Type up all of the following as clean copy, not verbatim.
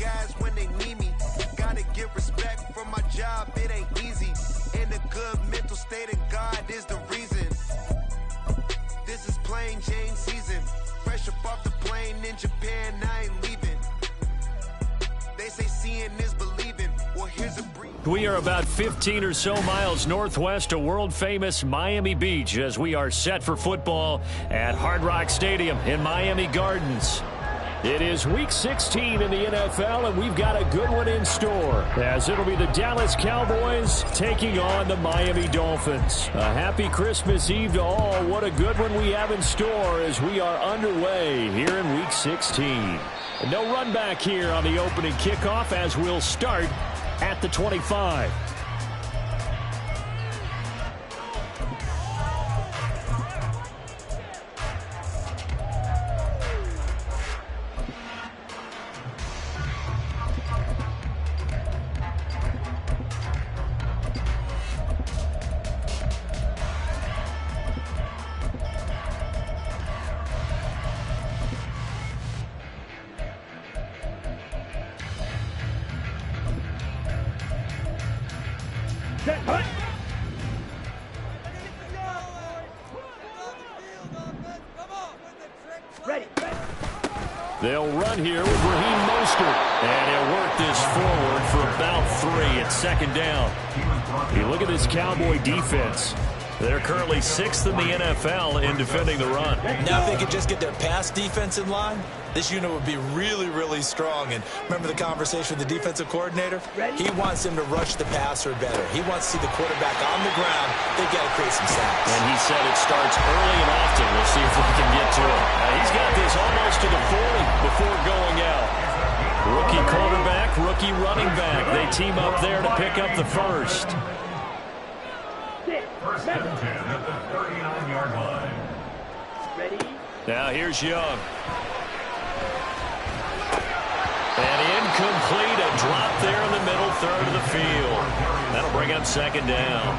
guys when they need me. Gotta get respect from my job, it ain't easy. In a good mental state, and God is the reason. This is plain Jane season. Fresh up off the plane in Japan, I ain't leaving. They say seeing is believing. Well, here's a brief. We are about 15 or so miles northwest of world-famous Miami Beach as we are set for football at Hard Rock Stadium in Miami Gardens. It is Week 16 in the NFL, and we've got a good one in store, as it'll be the Dallas Cowboys taking on the Miami Dolphins. A happy Christmas Eve to all. What a good one we have in store as we are underway here in Week 16. And no run back here on the opening kickoff as we'll start at the 25. They'll run here with Raheem Mostert, and he'll work this forward for about 3 at second down. You look at this Cowboy defense. They're currently 6th in the NFL in defending the run. Now if they could just get their pass defense in line, this unit would be really, really strong. And remember the conversation with the defensive coordinator? He wants them to rush the passer better. He wants to see the quarterback on the ground. They've got to create some sacks. And he said it starts early and often. We'll see if we can get to it. He's got this almost to the 40 before going out. Rookie quarterback, rookie running back. They team up there to pick up the first. First and 10 at the 39-yard line. Ready? Now here's Young. And incomplete, a drop there in the middle third of the field. That'll bring up second down.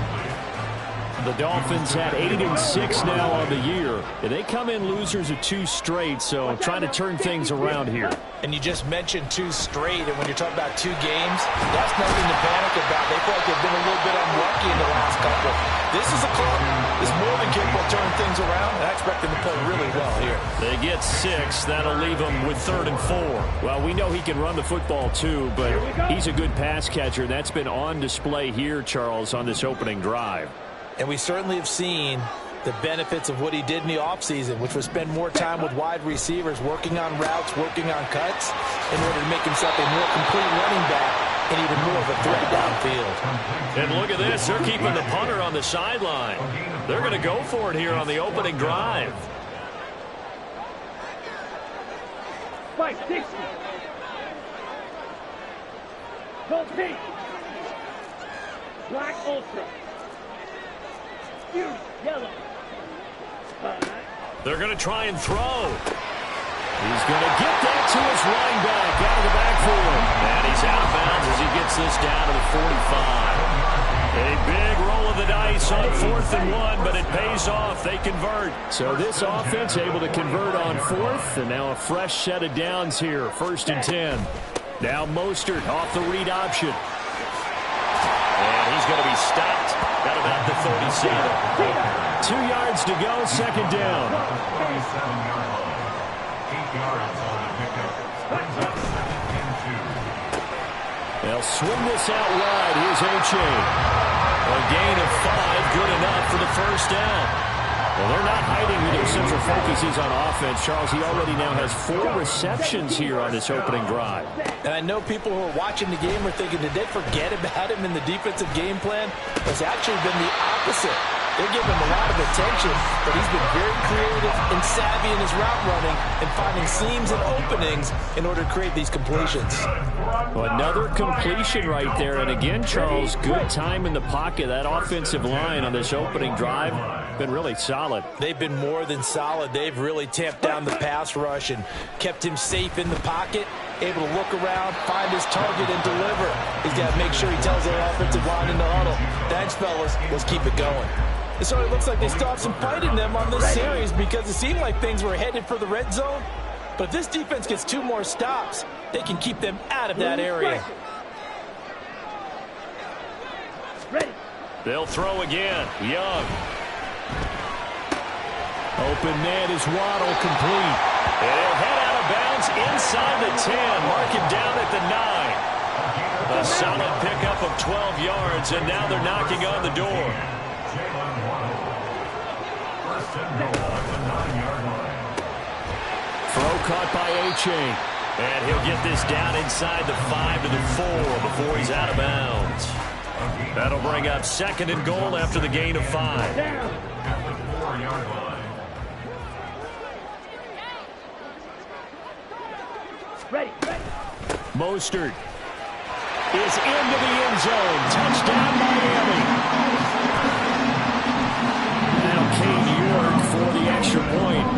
The Dolphins had 8-6 now on the year. And they come in losers of 2 straight, so trying to turn things around here. And you just mentioned 2 straight, and when you're talking about 2 games, that's nothing to panic about. They feel like they've been a little bit unlucky in the last couple. This is a club that's more than capable of turning things around, and I expect them to play really well here. They get 6. That'll leave them with 3rd and 4. Well, we know he can run the football too, but he's a good pass catcher. That's been on display here, Charles, on this opening drive. And we certainly have seen the benefits of what he did in the offseason, which was spend more time with wide receivers, working on routes, working on cuts, in order to make himself a more complete running back and even more of a threat downfield. And look at this. They're keeping the punter on the sideline. They're going to go for it here on the opening drive. 560. Gold pink. Black ultra. Yellow. They're going to try and throw. He's going to get that to his running back out of the backfield. And he's out of bounds as he gets this down to the 45. A big roll of the dice on 4th and 1, but it pays off. They convert. So this offense able to convert on 4th, and now a fresh set of downs here. 1st and 10. Now Mostert off the read option. And he's going to be stopped at about the 37. 2 yards to go, second down. 47-yard line. 8 yards on the pickup. Brings up 2nd and 2. They'll swing this out wide. Here's A-Chain. A gain of 5, good enough for the first down. Well, they're not hiding who their central focus is on offense. Charles, he already now has 4 receptions here on this opening drive. And I know people who are watching the game are thinking, did they forget about him in the defensive game plan? It's actually been the opposite. They're giving him a lot of attention, but he's been very creative and savvy in his route running and finding seams and openings in order to create these completions. Well, another completion right there. And again, Charles, good time in the pocket. That offensive line on this opening drive been really solid. They've been more than solid. They've really tamped down the pass rush and kept him safe in the pocket, able to look around, find his target, and deliver. He's got to make sure he tells their offensive line in the huddle, thanks, fellas, let's keep it going. It sort of looks like they still have some fight in them on this series because it seemed like things were headed for the red zone. But if this defense gets 2 more stops, they can keep them out of that area. Ready. They'll throw again. Young. Open man is Waddle, complete. And he'll head out of bounds inside the 10. Mark him down at the 9. A solid pickup of 12 yards, and now they're knocking on the door. Jalen Waddle. First and goal at the 9-yard line. Throw caught by A-Chain. And he'll get this down inside the 5 to the 4 before he's out of bounds. That'll bring up 2nd and goal after the gain of 5. Down. At the 4-yard line. Ready. Mostert is into the end zone. Touchdown, Miami. Now Cade York for the extra point.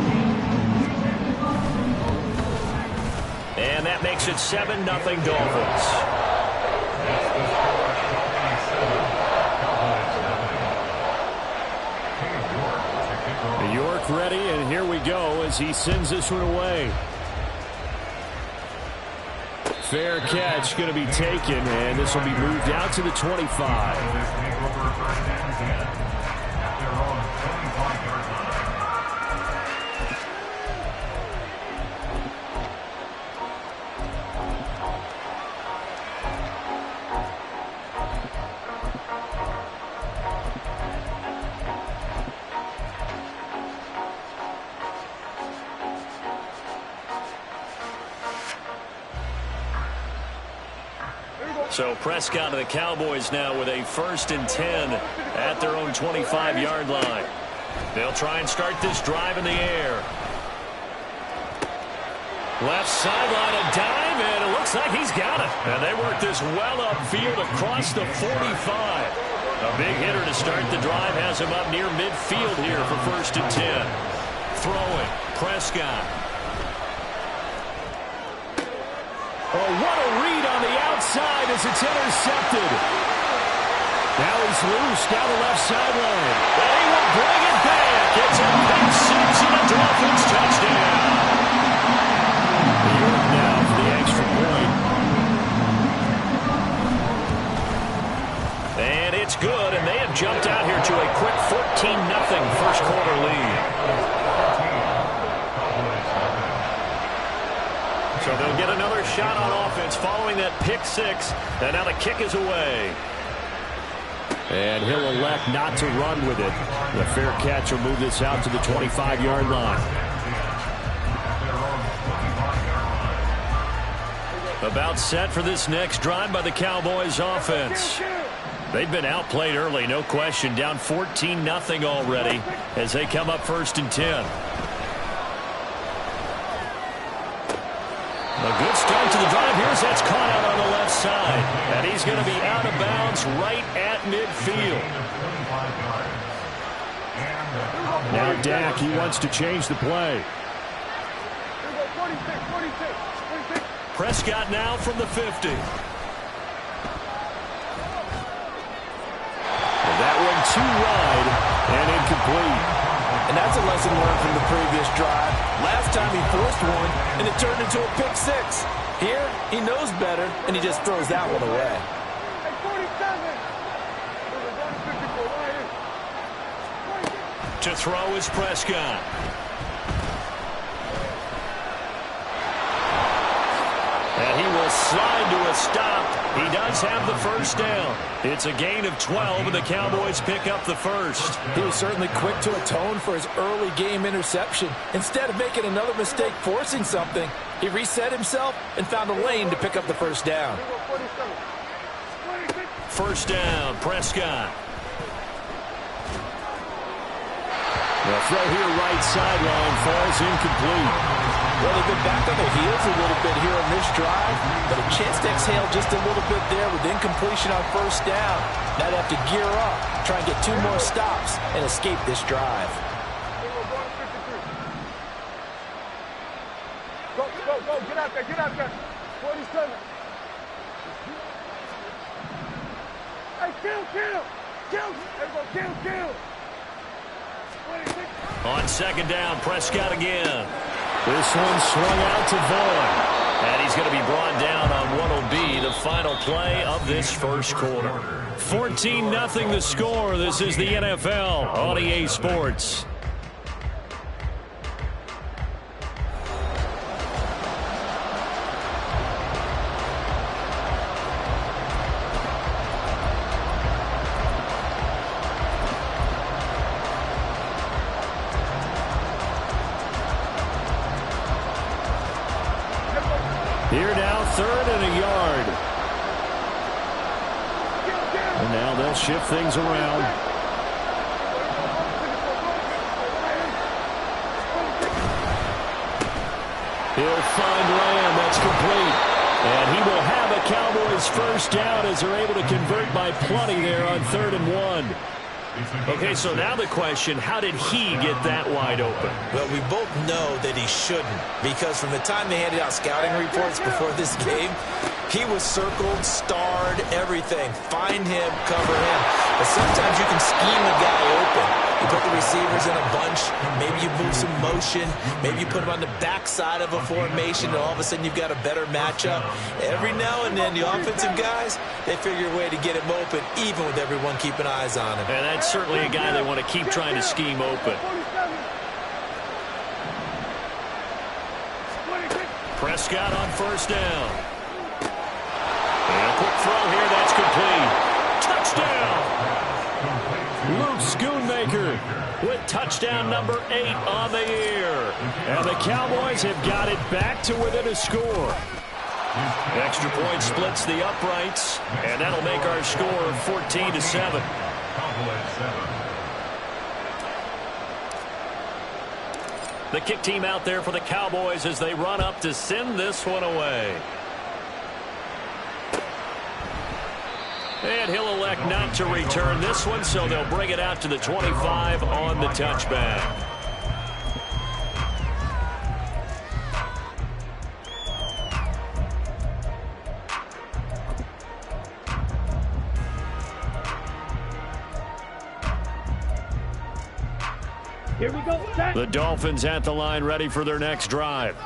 And that makes it 7-0 Dolphins. York ready, and here we go as he sends this one away. Fair catch going to be taken, and this will be moved out to the 25. So Prescott and the Cowboys now with a 1st and 10 at their own 25-yard line. They'll try and start this drive in the air. Left sideline, a dive, and it looks like he's got it. And they work this well upfield across the 45. A big hitter to start the drive has him up near midfield here for 1st and 10. Throwing, Prescott. Oh, what a read on the outside as it's intercepted. Now he's loose down the left sideline. And he will bring it back. It's a pick 6 and a Dolphins touchdown. York now for the extra point. And it's good, and they have jumped out here to a quick 14-0 first quarter lead. So they'll get another shot on offense following that pick 6. And now the kick is away. And he'll elect not to run with it. The fair catch will move this out to the 25-yard line. About set for this next drive by the Cowboys offense. They've been outplayed early, no question. Down 14-0 already as they come up 1st and 10. A good start to the drive. Here's that's caught out on the left side. And he's going to be out of bounds right at midfield. Now Dak, he wants to change the play. Prescott now from the 50. And that one too wide and incomplete. And that's a lesson learned from the previous drive. Last time he forced one, and it turned into a pick 6. Here, he knows better, and he just throws that one away. To throw is Prescott. And he will slide to a stop. He does have the 1st down. It's a gain of 12, and the Cowboys pick up the 1st. He was certainly quick to atone for his early game interception. Instead of making another mistake forcing something, he reset himself and found a lane to pick up the 1st down. 1st down, Prescott. The throw here right sideline falls incomplete. Well, they've been back on their heels a little bit here on this drive, but a chance to exhale just a little bit there with incompletion on 1st down. Now they have to gear up, try and get 2 more stops, and escape this drive. Go, get out there. 47. Hey, kill. Everybody, kill. 26. On 2nd down, Prescott again. This one swung out to Vaughn. And he's going to be brought down on what will be the final play of this first quarter. 14-0 the score. This is the NFL on EA Sports. Here now, 3rd and a yard. And now they'll shift things around. He'll find Lamb. That's complete. And he will have a Cowboys first down as they're able to convert by plenty there on 3rd and 1. Okay, so now the question, how did he get that wide open? Well, we both know that he shouldn't, because from the time they handed out scouting reports before this game, he was circled, starred, everything. Find him, cover him. But sometimes you can scheme a guy open. You put the receivers in a bunch. Maybe you move some motion. Maybe you put him on the backside of a formation, and all of a sudden you've got a better matchup. Every now and then, the offensive guys, they figure a way to get him open, even with everyone keeping eyes on him. And that's certainly a guy they want to keep trying to scheme open. Prescott on first down. And a quick throw here, that's complete. Touchdown! Luke Schoonmaker with touchdown number 8 on the year. And the Cowboys have got it back to within a score. Extra point splits the uprights, and that'll make our score 14-7. The kick team out there for the Cowboys as they run up to send this one away. And he'll elect not to return this one, so they'll bring it out to the 25 on the touchback. Here we go. The Dolphins at the line, ready for their next drive.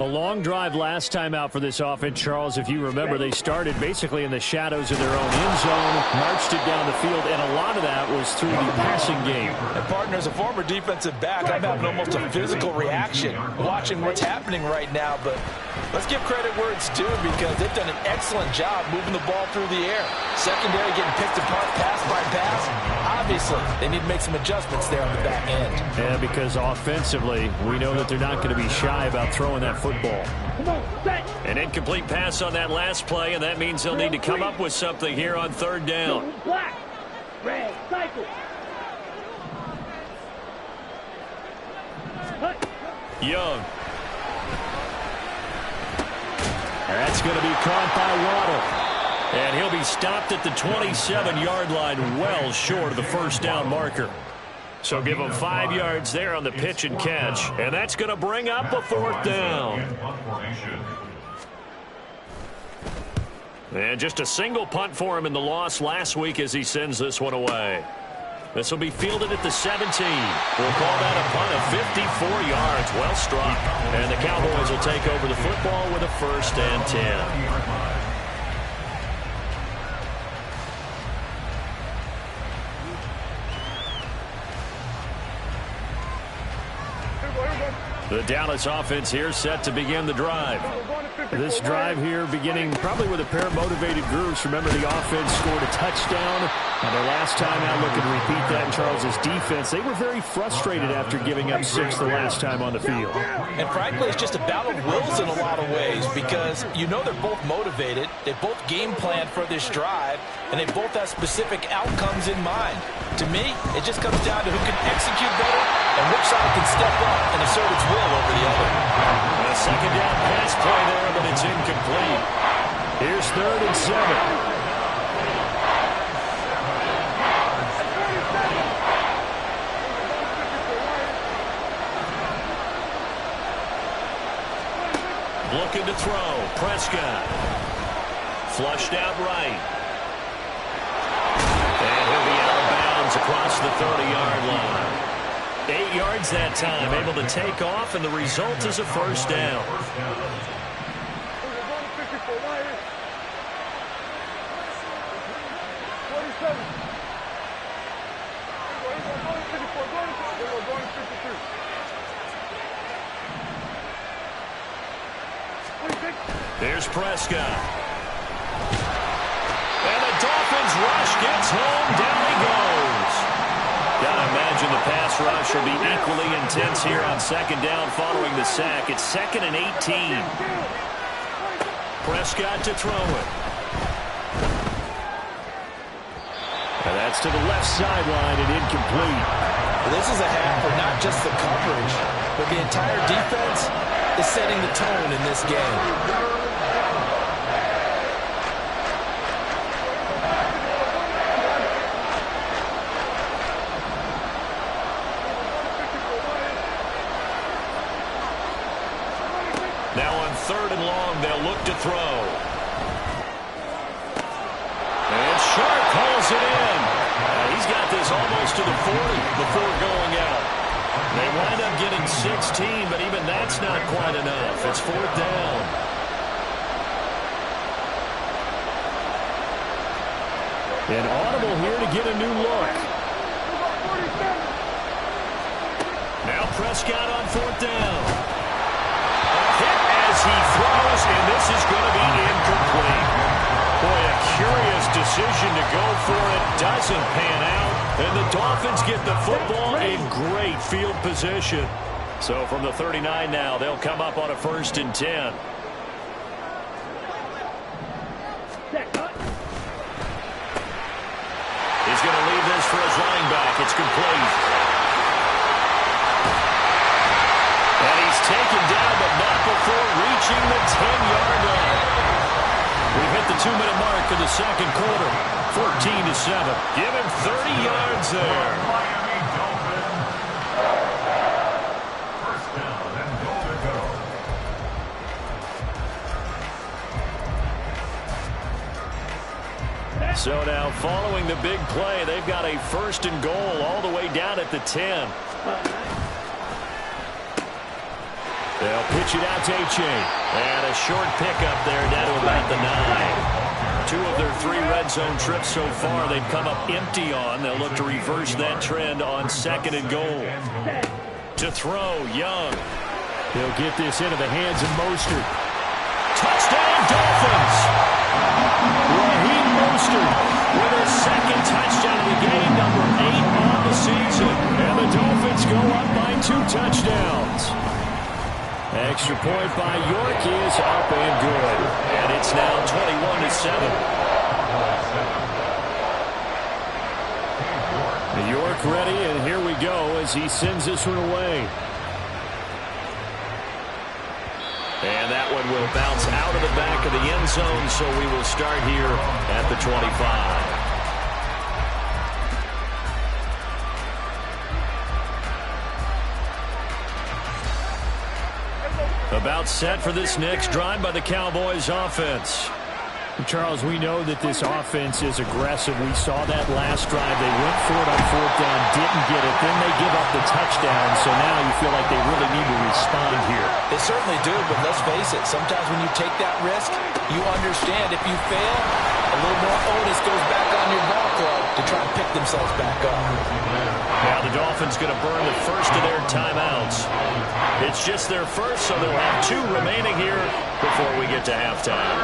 A long drive last time out for this offense, Charles. If you remember, they started basically in the shadows of their own end zone, marched it down the field, and a lot of that was through the passing game. And, partner, as a former defensive back, I'm having almost a physical reaction watching what's happening right now. But let's give credit where it's due, because they've done an excellent job moving the ball through the air. Secondary getting picked apart pass by pass. Obviously, they need to make some adjustments there on the back end. Yeah, because offensively, we know that they're not going to be shy about throwing that football. An incomplete pass on that last play, and that means they'll need to come up with something here on 3rd down. Black, red, cycle. Young. That's going to be caught by Waddle. And he'll be stopped at the 27-yard line, well short of the first down marker. So give him 5 yards there on the pitch and catch. And that's going to bring up a 4th down. And just a single punt for him in the loss last week as he sends this one away. This will be fielded at the 17. We'll call that a punt of 54 yards. Well struck. And the Cowboys will take over the football with a 1st and 10. The Dallas offense here set to begin the drive. This drive here beginning probably with a pair of motivated groups. Remember, the offense scored a touchdown. Now, their last time out, looking to repeat that in Charles's defense. They were very frustrated after giving up 6 the last time on the field. And frankly, it's just a battle of wills in a lot of ways, because you know they're both motivated. They both game planned for this drive, and they both have specific outcomes in mind. To me, it just comes down to who can execute better and which side can step up and assert its will over the other. A second down pass play there, but it's incomplete. Here's 3rd and 7. Looking to throw. Prescott. Flushed out right. And he'll be out of bounds across the 30-yard line. 8 yards that time, able to take off, and the result is a first down. Here's Prescott. And the Dolphins rush gets home. Down he goes. Gotta imagine the pass rush will be equally intense here on second down following the sack. It's 2nd and 18. Prescott to throw it. And that's to the left sideline and incomplete. Well, this is a half for not just the coverage, but the entire defense is setting the tone in this game. Now on 3rd and long, they'll look to throw. And Sharp pulls it in. He's got this almost to the 40 before going out. They wind up getting 16, but even that's not quite enough. It's 4th down. An audible here to get a new look. Now Prescott on 4th down. Hit as he throws, and this is going to be incomplete. Boy, a curious decision to go for it. Doesn't pan out, and the Dolphins get the football in great field position. So from the 39 now, they'll come up on a 1st and 10. He's going to leave this for his running back. It's complete. And he's taken down, but not before reaching the 10-yard line. We've hit the 2-minute mark of the second quarter. 14-7. Give him 30 yards there. Miami Dolphins. First down and goal to go. So now following the big play, they've got a 1st and goal all the way down at the 10. They'll pitch it out to H.A. And a short pickup there down to about the 9. 2 of their 3 red zone trips so far they've come up empty on. They'll look to reverse that trend on 2nd and goal. To throw, Young. He'll get this into the hands of Mostert. Touchdown, Dolphins! Raheem Mostert with his 2nd touchdown of the game, number 8 on the season. And the Dolphins go up by 2 touchdowns. Extra point by York is up and good. And it's now 21-7. York ready, and here we go as he sends this one away. And that one will bounce out of the back of the end zone, so we will start here at the 25. About set for this next drive by the Cowboys offense. Charles, we know that this offense is aggressive. We saw that last drive. They went for it on 4th down, didn't get it. Then they give up the touchdown. So now you feel like they really need to respond here. They certainly do, but let's face it. Sometimes when you take that risk, you understand if you fail, a little more onus goes back on your ball club to try to pick themselves back up. Now the Dolphins going to burn the first of their timeouts. It's just their first, so they'll have 2 remaining here before we get to halftime.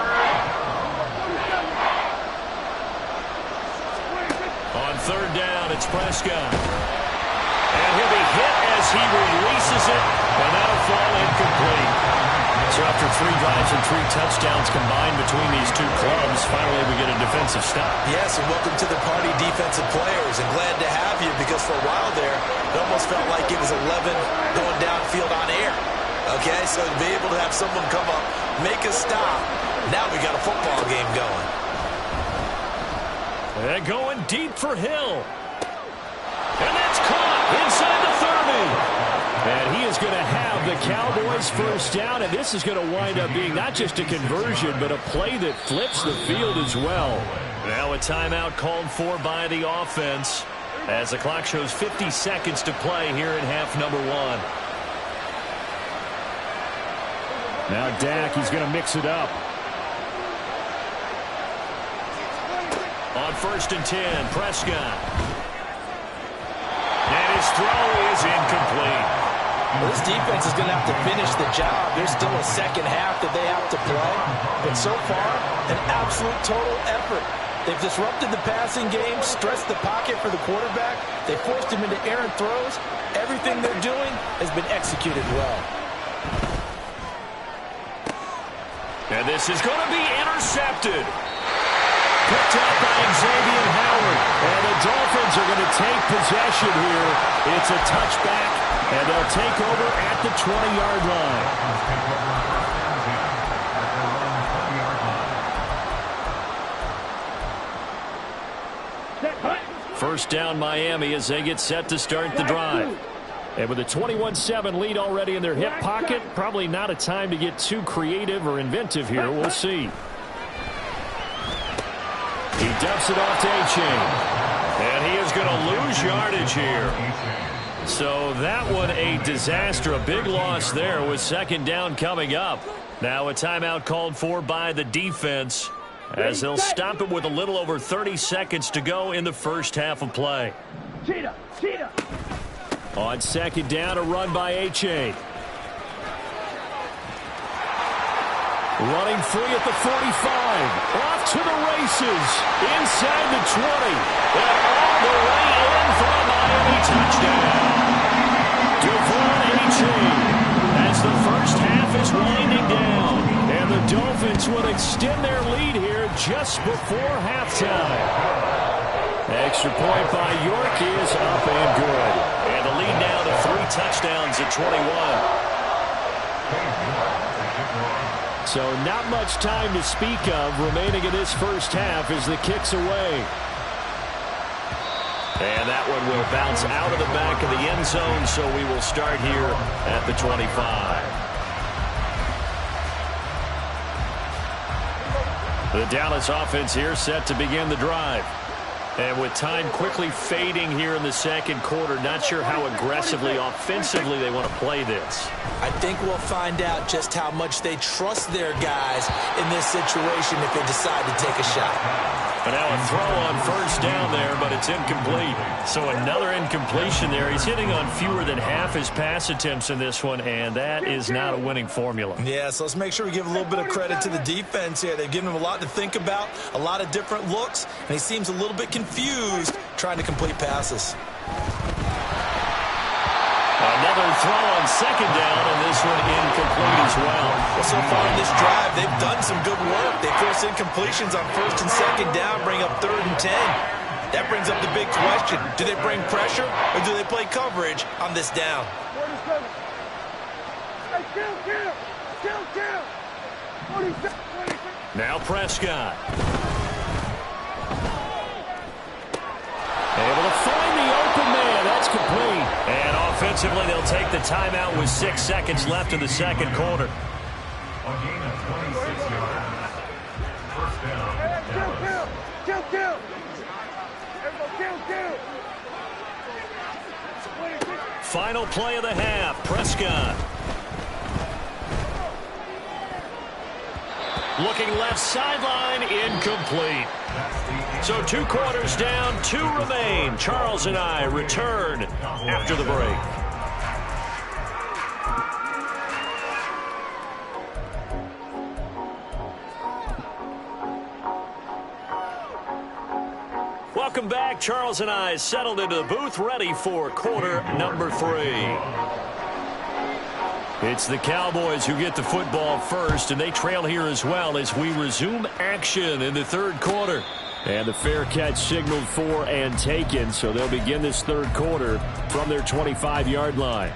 On 3rd down, it's Prescott. And he'll be hit as he releases it, and that'll fall incomplete. So after 3 drives and 3 touchdowns combined between these 2 clubs, finally we get a defensive stop. Yes, and welcome to the party, defensive players, and glad to have you, because for a while there, it almost felt like it was 11 going downfield on air. Okay, so to be able to have someone come up, make a stop, now we got a football game going. And going deep for Hill. And that's caught inside the 30. And he is going to have the Cowboys first down, and this is going to wind up being not just a conversion, but a play that flips the field as well. Now a timeout called for by the offense. as the clock shows 50 seconds to play here in half number one. Now Dak, he's going to mix it up. On 1st and 10, Prescott. And his throw is incomplete. Well, this defense is going to have to finish the job. There's still a second half that they have to play. But so far, an absolute total effort. They've disrupted the passing game, stressed the pocket for the quarterback. They forced him into errant throws. Everything they're doing has been executed well. And this is going to be intercepted. Picked up by Xavier Howard. And the Dolphins are going to take possession here. It's a touchback, and they'll take over at the 20-yard line. First down Miami as they get set to start the drive. And with a 21-7 lead already in their hip pocket, probably not a time to get too creative or inventive here. We'll see. He dumps it off to A-Chain. And he is going to lose yardage here. So that one a disaster. A big loss there with second down coming up. Now a timeout called for by the defense as they'll stop it with a little over 30 seconds to go in the first half of play. On second down, a run by A-Chain. Running free at the 45. Off to the races. Inside the 20. And all the way in for a Miami touchdown. Devon A-Chain as the first half is winding down. And the Dolphins will extend their lead here just before halftime. Extra point by York is up and good. And the lead now to 3 touchdowns at 21. So not much time to speak of remaining in this first half as the kick's away. And that one will bounce out of the back of the end zone, so we will start here at the 25. The Dallas offense here set to begin the drive. And with time quickly fading here in the second quarter, not sure how aggressively, offensively they want to play this. I think we'll find out just how much they trust their guys in this situation if they decide to take a shot. And now a throw on first down there, but it's incomplete. So another incompletion there. He's hitting on fewer than half his pass attempts in this one, and that is not a winning formula. Yeah, so let's make sure we give a little bit of credit to the defense here. They've given him a lot to think about, a lot of different looks, and he seems a little bit confused trying to complete passes. Another throw on second down, and this one incomplete as well. Well, so far in this drive, they've done some good work. They force incompletions on first and second down, bring up 3rd and 10. That brings up the big question. Do they bring pressure, or do they play coverage on this down? Now Prescott. Able to find the open man. That's complete. And offensively, they'll take the timeout with 6 seconds left in the second quarter. A gain of 26 yards. First down, Dallas. Kill. Final play of the half. Prescott. Looking left sideline, incomplete. So 2 quarters down, 2 remain. Charles and I return after the break. Welcome back. Charles and I settled into the booth, ready for quarter number 3. It's the Cowboys who get the football first, and they trail here as well as we resume action in the third quarter. And the fair catch signaled for and taken, so they'll begin this third quarter from their 25-yard line.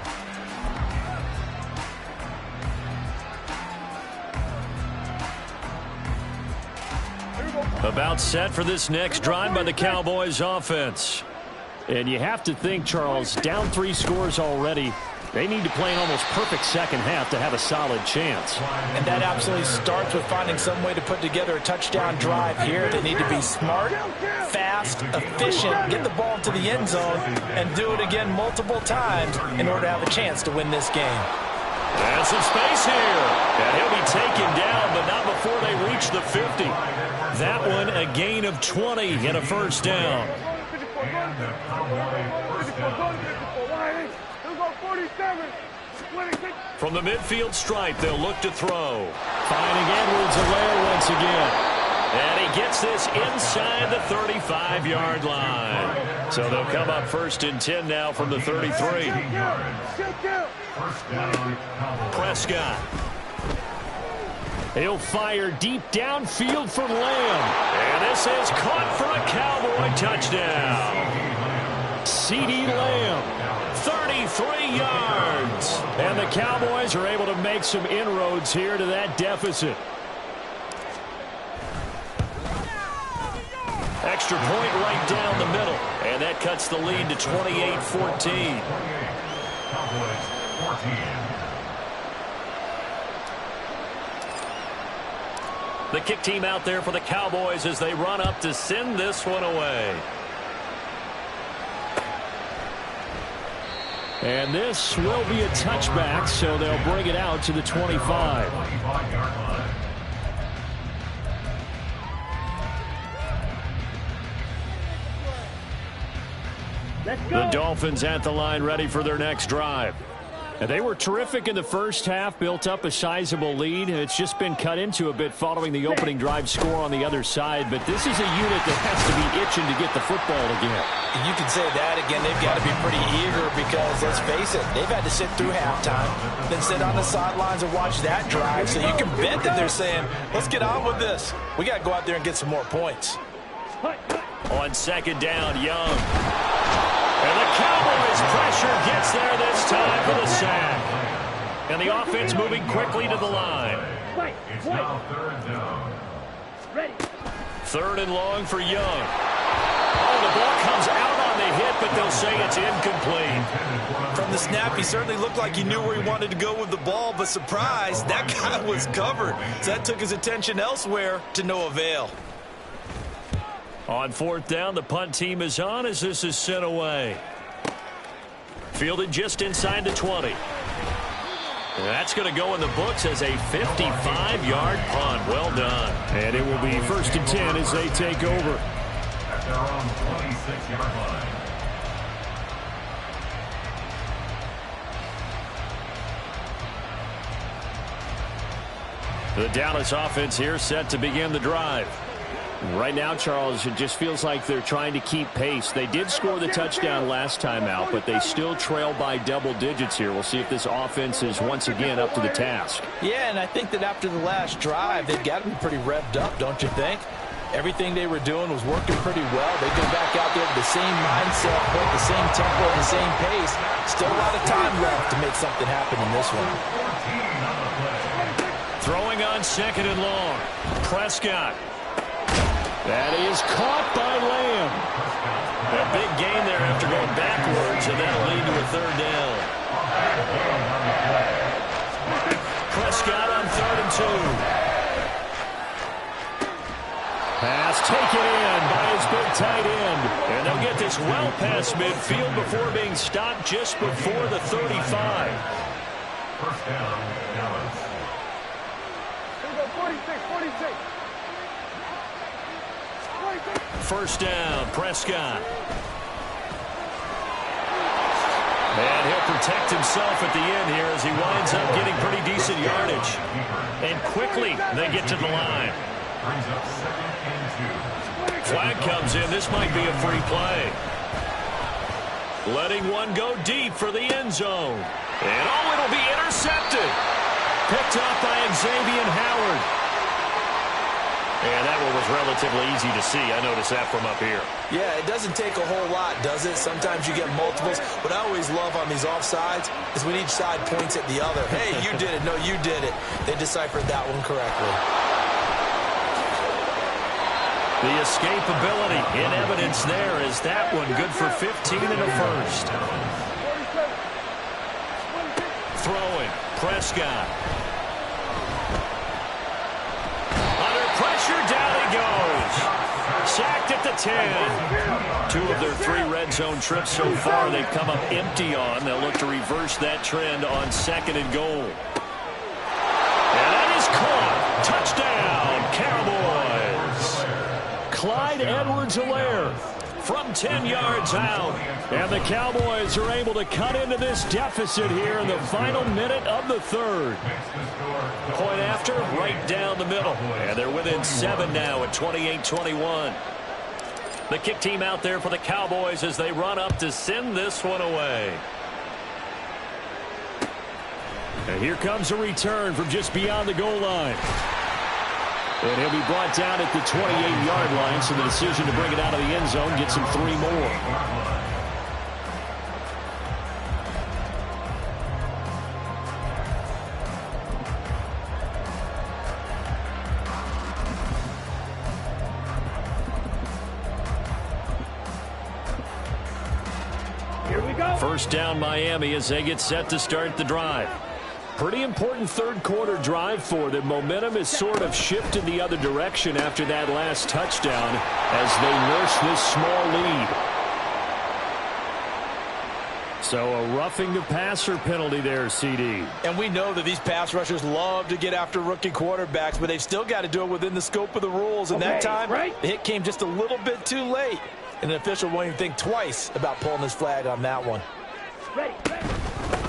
About set for this next drive by the Cowboys offense. And you have to think, Charles, down 3 scores already. They need to play an almost perfect second half to have a solid chance. And that absolutely starts with finding some way to put together a touchdown drive here. They need to be smart, fast, efficient, get the ball to the end zone, and do it again multiple times in order to have a chance to win this game. And some space here. And he'll be taken down, but not before they reach the 50. That one a gain of 20 and a first down. From the midfield stripe, they'll look to throw. Finding Edwards-Helaire once again. And he gets this inside the 35-yard line. So they'll come up 1st and 10 now from the 33. Prescott. He'll fire deep downfield for Lamb. And this is caught for a Cowboy touchdown. CeeDee Lamb. 33 yards. And the Cowboys are able to make some inroads here to that deficit. Extra point right down the middle. And that cuts the lead to 28-14. Cowboys 14. The kick team out there for the Cowboys as they run up to send this one away. And this will be a touchback, so they'll bring it out to the 25. The Dolphins at the line ready for their next drive. And they were terrific in the first half, built up a sizable lead. It's just been cut into a bit following the opening drive score on the other side. But this is a unit that has to be itching to get the football again. You can say that again. They've got to be pretty eager because, let's face it, they've had to sit through halftime, then sit on the sidelines and watch that drive. So you can bet that they're saying, let's get on with this. We got to go out there and get some more points. On second down, Young. And the Cowboys' pressure gets there this time for the sack. And the offense moving quickly to the line. It's now 3rd down. Third and long for Young. Oh, the ball comes out on the hit, but they'll say it's incomplete. From the snap, he certainly looked like he knew where he wanted to go with the ball, but surprise, that guy was covered. So that took his attention elsewhere to no avail. On 4th down, the punt team is on as this is sent away. Fielded just inside the 20. And that's going to go in the books as a 55-yard punt. Well done. And it will be 1st and 10 as they take over. At their own 26-yard line. The Dallas offense here set to begin the drive. Right now, Charles, it just feels like they're trying to keep pace. They did score the touchdown last time out, but they still trail by double digits here. We'll see if this offense is once again up to the task. Yeah, and I think that after the last drive, they've got to be pretty revved up, don't you think? Everything they were doing was working pretty well. They go back out there with the same mindset, both the same tempo and the same pace. Still a lot of time left to make something happen in this one. Throwing on second and long. Prescott. That is caught by Lamb. A big gain there after going backwards, and that'll lead to a 3rd down. Prescott on 3rd and 2. Pass taken in by his big tight end. And they'll get this well past midfield before being stopped just before the 35. 1st down, Dallas. Here we go, 46, 46. 1st down, Prescott. And he'll protect himself at the end here as he winds up getting pretty decent yardage. And quickly they get to the line. Brings up 2nd and 2. Flag comes in. This might be a free play. Letting one go deep for the end zone. And oh, it'll be intercepted. Picked up by Xavier Howard. And that one was relatively easy to see. I noticed that from up here. Yeah, it doesn't take a whole lot, does it? Sometimes you get multiples. What I always love on these offsides is when each side points at the other. Hey, you did it. No, you did it. They deciphered that one correctly. The escapability in evidence there is that one good for 15 and a first. throwing. Prescott. Under pressure, down he goes. Sacked at the 10. 2 of their 3 red zone trips so far they've come up empty on. They'll look to reverse that trend on 2nd and goal. And that is caught. Touchdown, Cowboys. Clyde Edwards-Helaire from 10 yards out. And the Cowboys are able to cut into this deficit here in the final minute of the 3rd. Point after, right down the middle. And they're within 7 now at 28-21. The kick team out there for the Cowboys as they run up to send this one away. And here comes a return from just beyond the goal line. And he'll be brought down at the 28-yard line, so the decision to bring it out of the end zone gets him 3 more. Here we go. First down Miami as they get set to start the drive. Pretty important 3rd quarter drive for them. Momentum has sort of shifted the other direction after that last touchdown as they nurse this small lead. So a roughing the passer penalty there, CD. And we know that these pass rushers love to get after rookie quarterbacks, but they've still got to do it within the scope of the rules. And that time, the hit came just a little bit too late. And an official won't even think twice about pulling his flag on that one. Ready.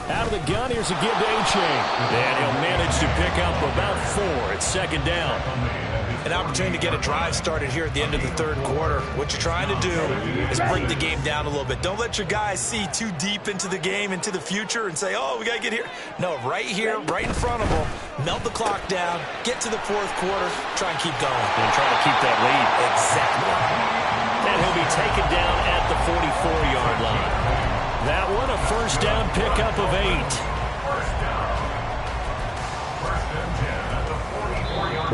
Out of the gun, here's a give to A-Chain. And he'll manage to pick up about 4 at 2nd down. An opportunity to get a drive started here at the end of the 3rd quarter. What you're trying to do is bring the game down a little bit. Don't let your guys see too deep into the game, into the future, and say, oh, we got to get here. No, right here, right in front of them, melt the clock down, get to the 4th quarter, try and keep going. And try to keep that lead. Exactly. And he'll be taken down at the 44-yard line. That one, a first down pickup of 8.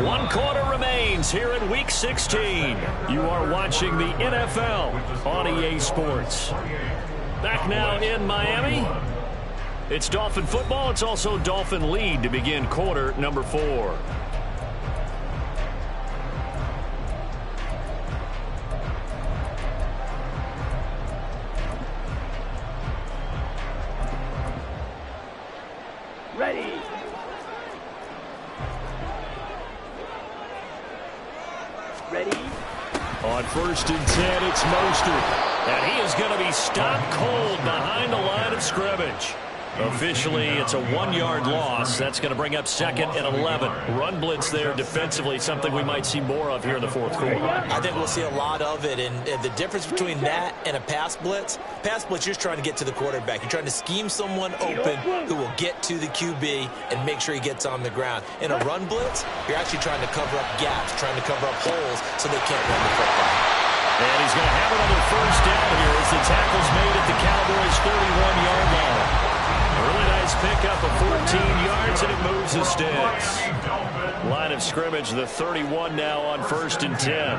1 quarter remains here in Week 16. You are watching the NFL on EA Sports. Back now in Miami. It's Dolphin football. It's also Dolphin lead to begin quarter number 4. Ready. Ready. On 1st and 10, it's Mostert. And he is going to be stopped cold behind the line of scrimmage. Officially, it's a 1-yard loss. That's going to bring up 2nd and 11. Run blitz there defensively, something we might see more of here in the 4th quarter. I think we'll see a lot of it. And the difference between that and a pass blitz, you're just trying to get to the quarterback. You're trying to scheme someone open who will get to the QB and make sure he gets on the ground. In a run blitz, you're actually trying to cover up gaps, trying to cover up holes so they can't run the football. And he's going to have another first down here as the tackle's made at the Cowboys' 31-yard line. Really nice pickup of 14 yards, and it moves the sticks. Line of scrimmage, the 31 now on 1st and 10.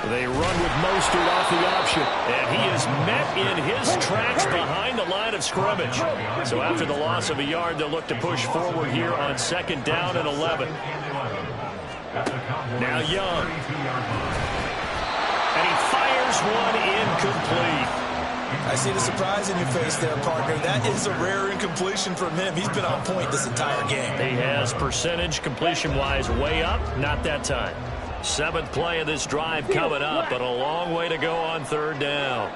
They run with Mostert off the option, and he is met in his tracks behind the line of scrimmage. So after the loss of a yard, they'll look to push forward here on 2nd down and 11. Now Young. And he fires one incomplete. I see the surprise in your face there, partner. That is a rare incompletion from him. He's been on point this entire game. He has percentage completion-wise way up. Not that time. 7th play of this drive coming up, but a long way to go on 3rd down.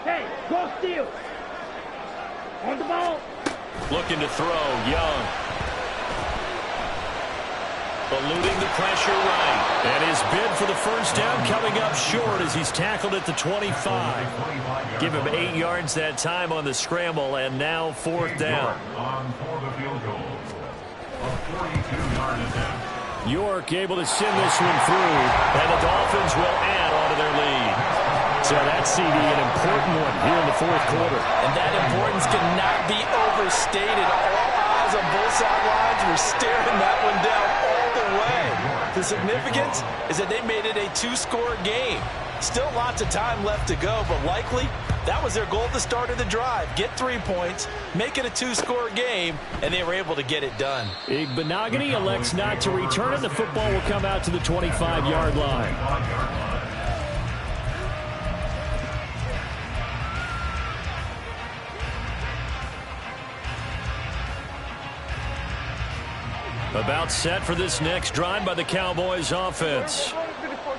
Hey, go steal. On the ball. Looking to throw, Young. Eluding the pressure right. And his bid for the first down coming up short as he's tackled at the 25. Give him 8 yards that time on the scramble, and now 4th down. York able to send this one through, and the Dolphins will add on to their lead. So that's, CD, an important one here in the 4th quarter. And that importance cannot be overstated. All eyes on both sidelines were staring that one down all the way. The significance is that they made it a 2-score game. Still lots of time left to go, but likely That was their goal at the start of the drive. Get 3 points, make it a 2-score game, and they were able to get it done. Igbinoghene elects not to return it. The football will come out to the 25-yard line. About set for this next drive by the Cowboys offense.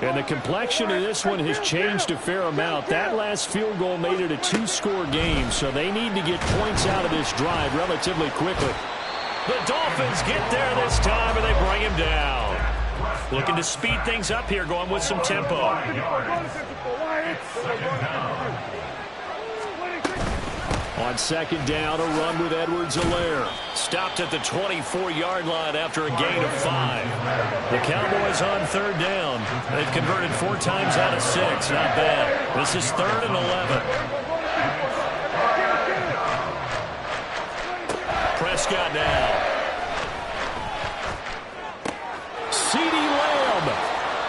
And the complexion of this one has changed a fair amount. That last field goal made it a 2-score game, so they need to get points out of this drive relatively quickly. The Dolphins get there this time, and they bring him down. Looking to speed things up here, going with some tempo. On second down, a run with Edwards-Helaire. Stopped at the 24-yard line after a gain of 5. The Cowboys on third down. They've converted 4 times out of 6. Not bad. This is 3rd and 11. Prescott now. CeeDee Lamb.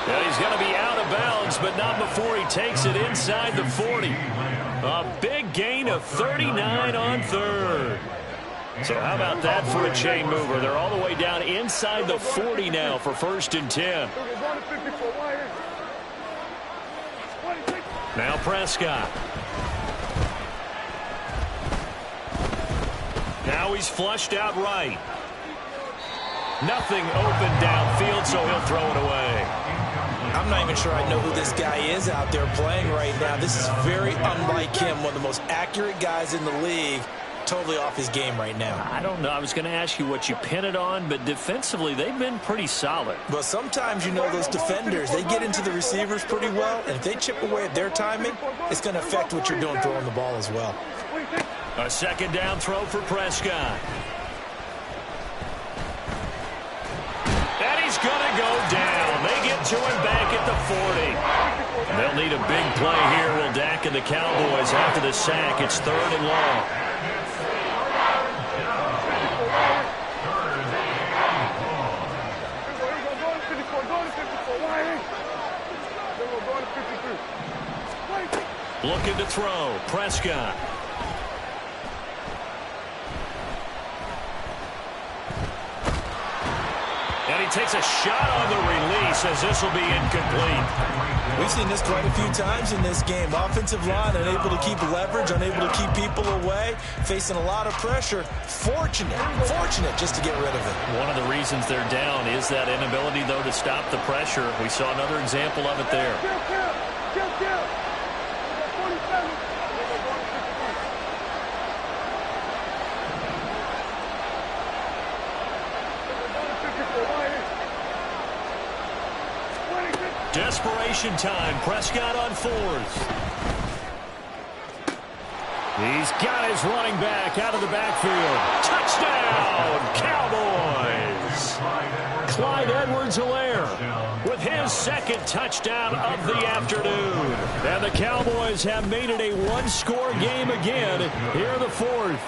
And he's going to be out of bounds, but not before he takes it inside the 40. A big gain of 39 on third. So how about that for a chain mover? They're all the way down inside the 40 now for 1st and 10. Now Prescott. Now he's flushed out right. Nothing open downfield, so he'll throw it away. I'm not even sure I know who this guy is out there playing right now. This is very unlike him, one of the most accurate guys in the league. Totally off his game right now. I don't know. I was going to ask you what you pin it on, but defensively, they've been pretty solid. But sometimes, you know, those defenders, they get into the receivers pretty well, and if they chip away at their timing, it's going to affect what you're doing throwing the ball as well. A second down throw for Prescott. And he's going to go down. They get to him back at the 40. They'll need a big play here. Will Dak and the Cowboys after the sack. It's 3rd and long. Looking to throw. Prescott. And he takes a shot on the release as this will be incomplete. We've seen this quite a few times in this game. Offensive line unable to keep leverage, unable to keep people away, facing a lot of pressure. Fortunate just to get rid of it. One of the reasons they're down is that inability, though, to stop the pressure. We saw another example of it there. Desperation time. Prescott on 4th. He's got his running back out of the backfield. Touchdown, Cowboys. Clyde Edwards-Helaire with his 2nd touchdown of the afternoon. And the Cowboys have made it a 1-score game again here in the 4th.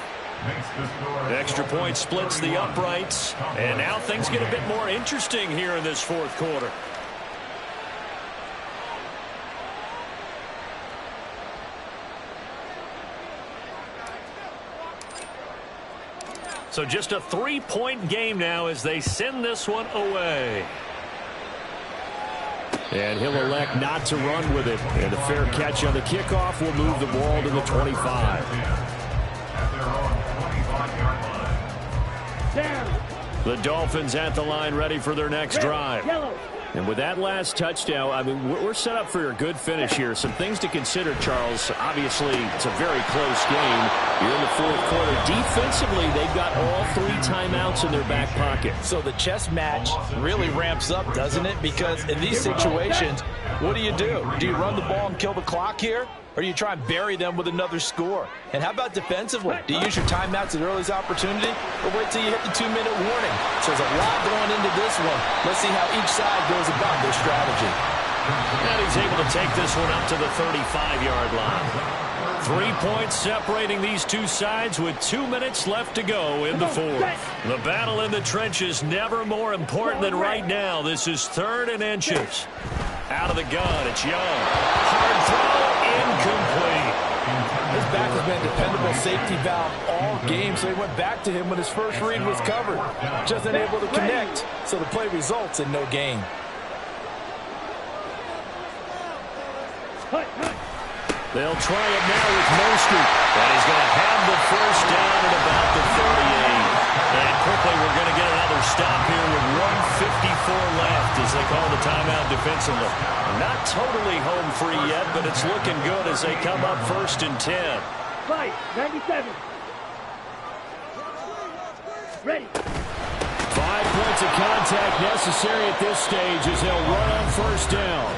Extra point splits the uprights. And now things get a bit more interesting here in this 4th quarter. So just a 3-point game now as they send this one away. And he'll elect not to run with it. And a fair catch on the kickoff will move the ball to the 25. The Dolphins at the line ready for their next drive. And with that last touchdown, I mean, we're set up for a good finish here. Some things to consider, Charles. Obviously, it's a very close game. You're in the 4th quarter. Defensively, they've got all 3 timeouts in their back pocket. So the chess match really ramps up, doesn't it? Because in these situations, what do? Do you run the ball and kill the clock here? Or do you try and bury them with another score? And how about defensively? Do you use your timeouts at earliest opportunity? Or wait till you hit the 2-minute warning? So there's a lot going into this one. Let's see how each side goes about their strategy. And he's able to take this one up to the 35-yard line. 3 points separating these two sides with 2 minutes left to go in the 4th. The battle in the trenches never more important than right now. This is 3rd and inches. Out of the gun, it's Young. Hard throw, incomplete. been a dependable safety valve all game, so they went back to him when his first read was covered. Just unable to connect, so the play results in no gain. They'll try it now with Mostert. And he's going to have the first down at about the 38. And quickly we're going to get another stop here with 1:54 left as they call the timeout defensively. Not totally home free yet, but it's looking good as they come up 1st and 10. Fight, 97. Ready. 5 points of contact necessary at this stage as they'll run on 1st down.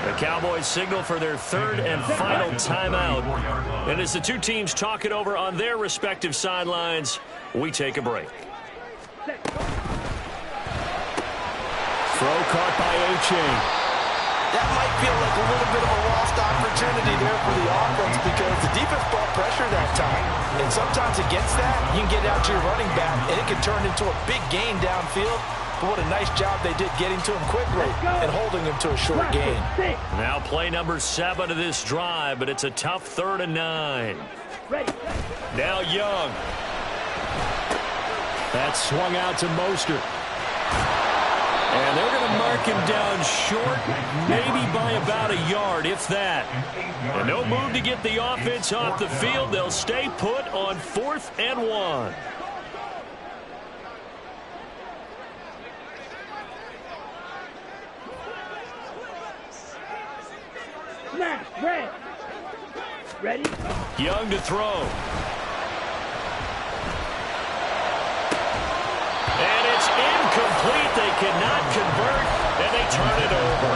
The Cowboys signal for their 3rd and final timeout. And as the two teams talk it over on their respective sidelines, we take a break. Throw caught by A-Chain. That might feel like a little bit of a lost opportunity there for the offense because the defense brought pressure that time. And sometimes against that, you can get out to your running back, and it can turn into a big gain downfield. But what a nice job they did getting to him quickly and holding him to a short gain. Now play number 7 of this drive, but it's a tough 3rd and 9. Now Young. That's swung out to Mostert. And they're going to mark him down short, maybe by about a yard, if that. And no move to get the offense off the field. They'll stay put on 4th and 1. Smash, red. Ready? Young to throw. And it's incomplete. They cannot convert, and they turn it over.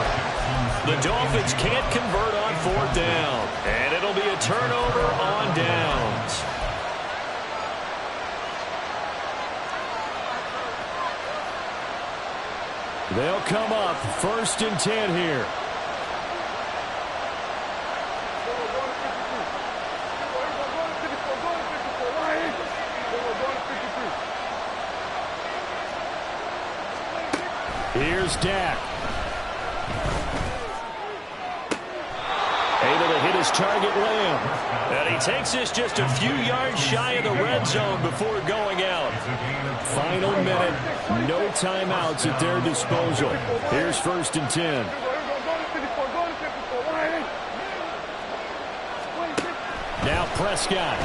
The Dolphins can't convert on 4th down, and it'll be a turnover on downs. They'll come up 1st and 10 here. Here's Dak. Able to hit his target, Lamb. And he takes this just a few yards shy of the red zone before going out. Final minute. No timeouts at their disposal. Here's 1st and 10. Now Prescott.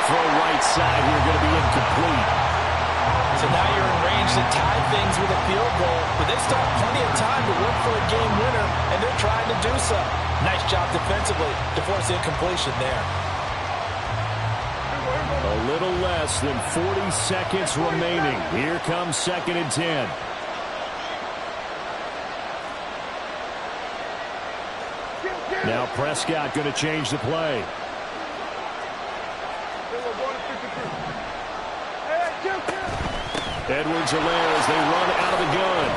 Throw right side here, going to be incomplete. So now you're in range to tie things with a field goal, but they still have plenty of time to work for a game winner, and they're trying to do so. Nice job defensively to force incompletion there. A little less than 40 seconds remaining. Here comes 2nd and 10. Now Prescott going to change the play. Edwards-Helaire as they run out of the gun.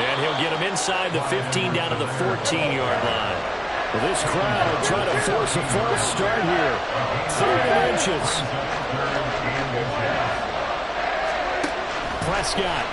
And he'll get him inside the 15 down to the 14-yard line. Well, this crowd trying to force a false start here. 3rd and inches. Prescott.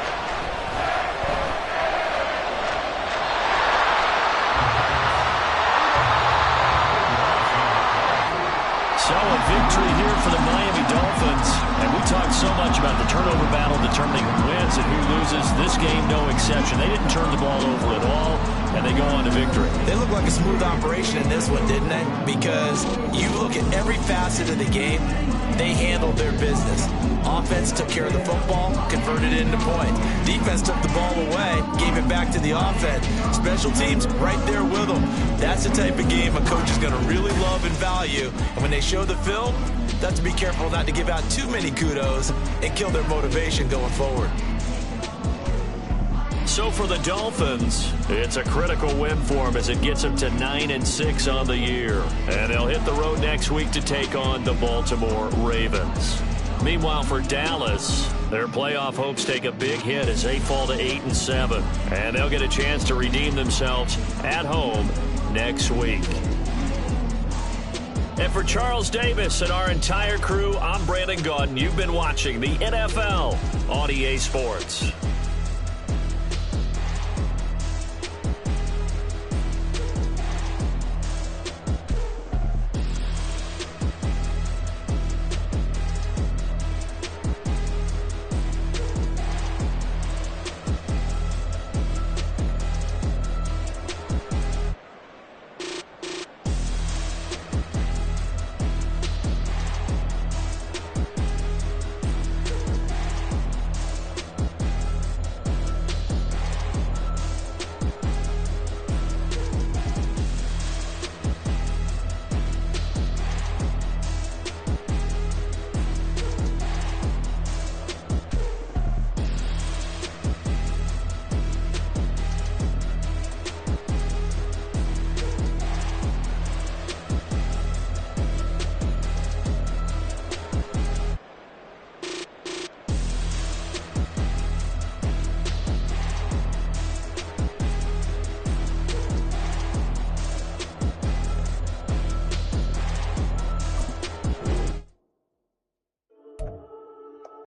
So a victory here for the Miami Dolphins. And we talked so much about the turnover battle determining who wins and who loses. This game, no exception. They didn't turn the ball over at all, and they go on to victory. They look like a smooth operation in this one, didn't they? Because you look at every facet of the game, they handled their business. Offense took care of the football, converted it into points. Defense took the ball away, gave it back to the offense. Special teams right there with them. That's the type of game a coach is going to really love and value. And when they show the film, they have to be careful not to give out too many kudos and kill their motivation going forward. So for the Dolphins, it's a critical win for them as it gets them to 9-6 on the year. And they'll hit the road next week to take on the Baltimore Ravens. Meanwhile, for Dallas, their playoff hopes take a big hit as they fall to 8-7. And they'll get a chance to redeem themselves at home next week. And for Charles Davis and our entire crew, I'm Brandon Gaudin. You've been watching the NFL on EA Sports.